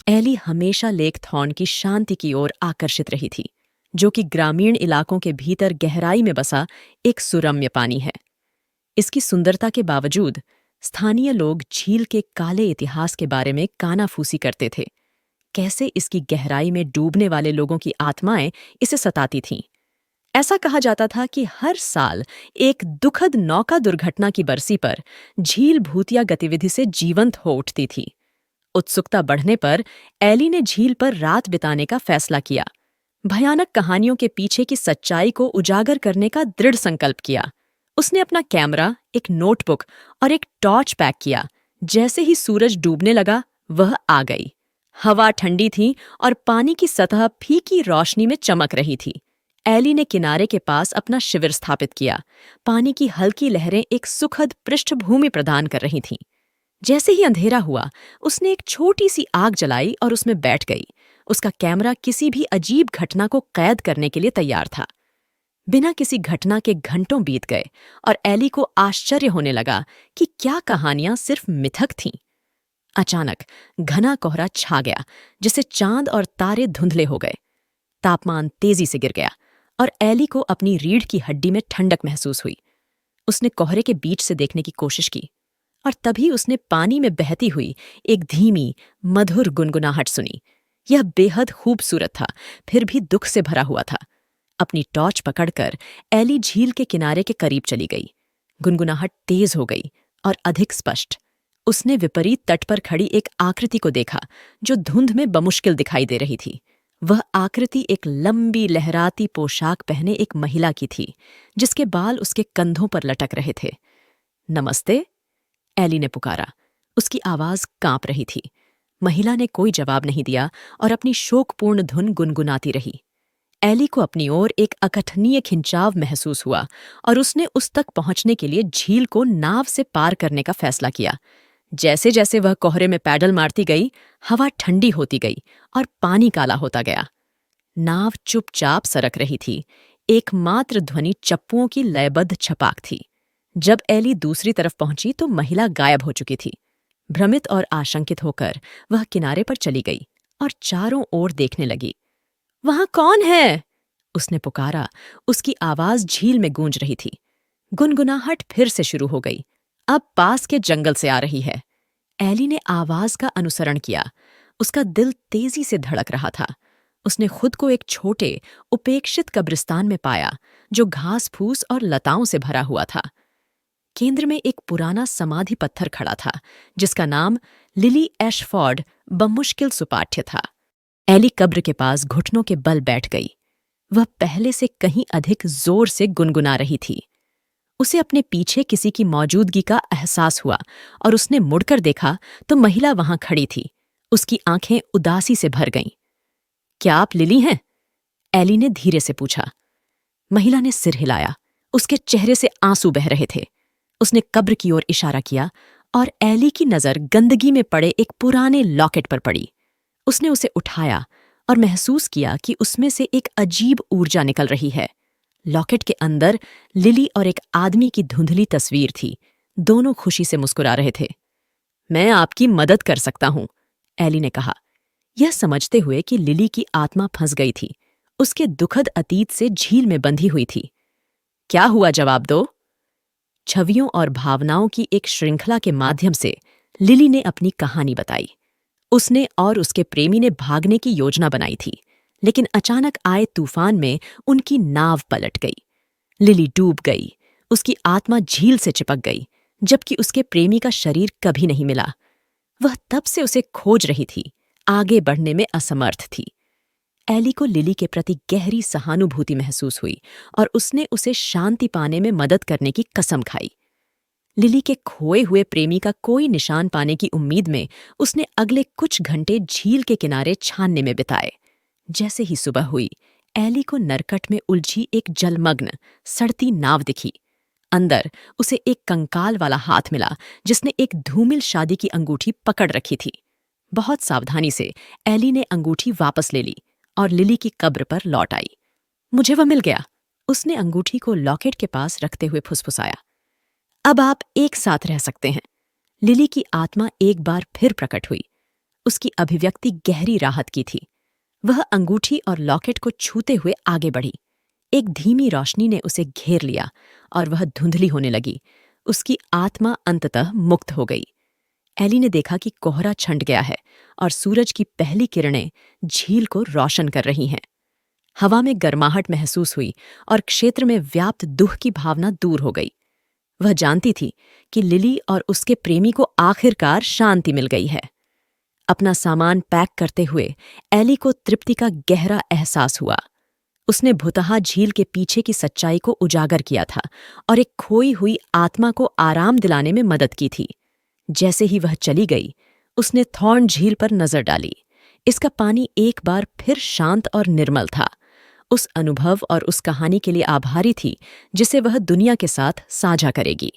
Eli हमेशा lake thorn की शांति की ओर आकर्षित रही थी, जो कि ग्रामीण इलाकों के भीतर गहराई में बसा एक सुरम्य पानी है। इसकी सुंदरता के बावजूद स्थानीय लोग झील के काले इतिहास के बारे में कानाफूसी करते थे। कैसे इसकी गहराई में डूबने वाले लोगों की आत्माएं इसे सताती थीं। ऐसा कहा जाता था कि हर साल एक दुखद नौका दुर्घटना की बरसी पर झील भूतिया गतिविधि से जीवंत हो उठती थी। उत्सुकता बढ़ने पर एली ने झील पर रात बिताने का फैसला किया। भयानक कहानियों के पीछे की सच्चाई को उजागर करने का दृढ़ संकल्प किया। उसने अपना कैमरा, एक नोटबुक और एक टॉर्च पैक किया। जैसे ही सूरज डूबने लगा, वह आ गई। हवा ठंडी थी और पानी की सतह फीकी रोशनी में चमक रही थी। एली ने किनारे के पास अपना शिविर स्थापित किया। पानी की हल्की लहरें एक सुखद पृष्ठभूमि प्रदान कर रही थीं। जैसे ही अंधेरा हुआ, उसने एक छोटी सी आग जलाई और उसमें बैठ गई। उसका कैमरा किसी भी अजीब घटना को कैद करने के लिए तैयार था। बिना किसी घटना के घंटों बीत गए और एली को आश्चर्य होने लगा कि क्या कहानियां सिर्फ मिथक थीं। अचानक घना कोहरा छा गया, जिससे चांद और तारे धुंधले हो गए। तापमान तेजी से गिर गया और एली को अपनी रीढ़ की हड्डी में ठंडक महसूस हुई। उसने कोहरे के बीच से देखने की कोशिश की और तभी उसने पानी में बहती हुई एक धीमी, मधुर गुनगुनाहट सुनी। यह बेहद खूबसूरत था, फिर भी दुख से भरा हुआ था। अपनी टॉर्च पकड़कर एली झील के किनारे के करीब चली गई। गुनगुनाहट तेज हो गई और अधिक स्पष्ट। उसने विपरीत तट पर खड़ी एक आकृति को देखा, जो धुंध में बमुश्किल दिखाई दे रही थी। वह आकृति एक लंबी लहराती पोशाक पहने एक महिला की थी, जिसके बाल उसके कंधों पर लटक रहे थे। नमस्ते, एली ने पुकारा। उसकी आवाज कांप रही थी। महिला ने कोई जवाब नहीं दिया और अपनी शोकपूर्ण धुन गुनगुनाती रही। एली को अपनी ओर एक अकथनीय खिंचाव महसूस हुआ और उसने उस तक पहुंचने के लिए झील को नाव से पार करने का फैसला किया। जैसे जैसे वह कोहरे में पैडल मारती गई, हवा ठंडी होती गई और पानी काला होता गया। नाव चुपचाप सरक रही थी। एकमात्र ध्वनि चप्पुओं की लयबद्ध छपाक थी। जब एली दूसरी तरफ पहुंची तो महिला गायब हो चुकी थी। भ्रमित और आशंकित होकर वह किनारे पर चली गई और चारों ओर देखने लगी। वहां कौन है? उसने पुकारा। उसकी आवाज झील में गूंज रही थी। गुनगुनाहट फिर से शुरू हो गई, अब पास के जंगल से आ रही है। एली ने आवाज का अनुसरण किया। उसका दिल तेजी से धड़क रहा था। उसने खुद को एक छोटे, उपेक्षित कब्रिस्तान में पाया, जो घास फूस और लताओं से भरा हुआ था। केंद्र में एक पुराना समाधि पत्थर खड़ा था, जिसका नाम लिली एशफोर्ड बमुश्किल सुपाठ्य था। एली कब्र के पास घुटनों के बल बैठ गई। वह पहले से कहीं अधिक जोर से गुनगुना रही थी। उसे अपने पीछे किसी की मौजूदगी का एहसास हुआ और उसने मुड़कर देखा तो महिला वहां खड़ी थी। उसकी आंखें उदासी से भर गईं। क्या आप लिली हैं? एली ने धीरे से पूछा। महिला ने सिर हिलाया। उसके चेहरे से आंसू बह रहे थे। उसने कब्र की ओर इशारा किया और एली की नजर गंदगी में पड़े एक पुराने लॉकेट पर पड़ी। उसने उसे उठाया और महसूस किया कि उसमें से एक अजीब ऊर्जा निकल रही है। लॉकेट के अंदर लिली और एक आदमी की धुंधली तस्वीर थी। दोनों खुशी से मुस्कुरा रहे थे। मैं आपकी मदद कर सकता हूं, एली ने कहा, यह समझते हुए कि लिली की आत्मा फंस गई थी। उसके दुखद अतीत से झील में बंधी हुई थी। क्या हुआ, जवाब दो। छवियों और भावनाओं की एक श्रृंखला के माध्यम से लिली ने अपनी कहानी बताई। उसने और उसके प्रेमी ने भागने की योजना बनाई थी, लेकिन अचानक आए तूफान में उनकी नाव पलट गई। लिली डूब गई। उसकी आत्मा झील से चिपक गई, जबकि उसके प्रेमी का शरीर कभी नहीं मिला। वह तब से उसे खोज रही थी, आगे बढ़ने में असमर्थ थी। एली को लिली के प्रति गहरी सहानुभूति महसूस हुई और उसने उसे शांति पाने में मदद करने की कसम खाई। लिली के खोए हुए प्रेमी का कोई निशान पाने की उम्मीद में उसने अगले कुछ घंटे झील के किनारे छानने में बिताए। जैसे ही सुबह हुई, एली को नरकट में उलझी एक जलमग्न, सड़ती नाव दिखी। अंदर उसे एक कंकाल वाला हाथ मिला, जिसने एक धूमिल शादी की अंगूठी पकड़ रखी थी। बहुत सावधानी से एली ने अंगूठी वापस ले ली और लिली की कब्र पर लौट आई। मुझे वह मिल गया, उसने अंगूठी को लॉकेट के पास रखते हुए फुसफुसाया। अब आप एक साथ रह सकते हैं। लिली की आत्मा एक बार फिर प्रकट हुई। उसकी अभिव्यक्ति गहरी राहत की थी। वह अंगूठी और लॉकेट को छूते हुए आगे बढ़ी। एक धीमी रोशनी ने उसे घेर लिया और वह धुंधली होने लगी। उसकी आत्मा अंततः मुक्त हो गई। एली ने देखा कि कोहरा छंट गया है और सूरज की पहली किरणें झील को रोशन कर रही हैं। हवा में गर्माहट महसूस हुई और क्षेत्र में व्याप्त दुख की भावना दूर हो गई। वह जानती थी कि लिली और उसके प्रेमी को आखिरकार शांति मिल गई है। अपना सामान पैक करते हुए एली को तृप्ति का गहरा एहसास हुआ। उसने भुतहा झील के पीछे की सच्चाई को उजागर किया था और एक खोई हुई आत्मा को आराम दिलाने में मदद की थी। जैसे ही वह चली गई, उसने थॉर्न झील पर नजर डाली। इसका पानी एक बार फिर शांत और निर्मल था। उस अनुभव और उस कहानी के लिए आभारी थी जिसे वह दुनिया के साथ साझा करेगी।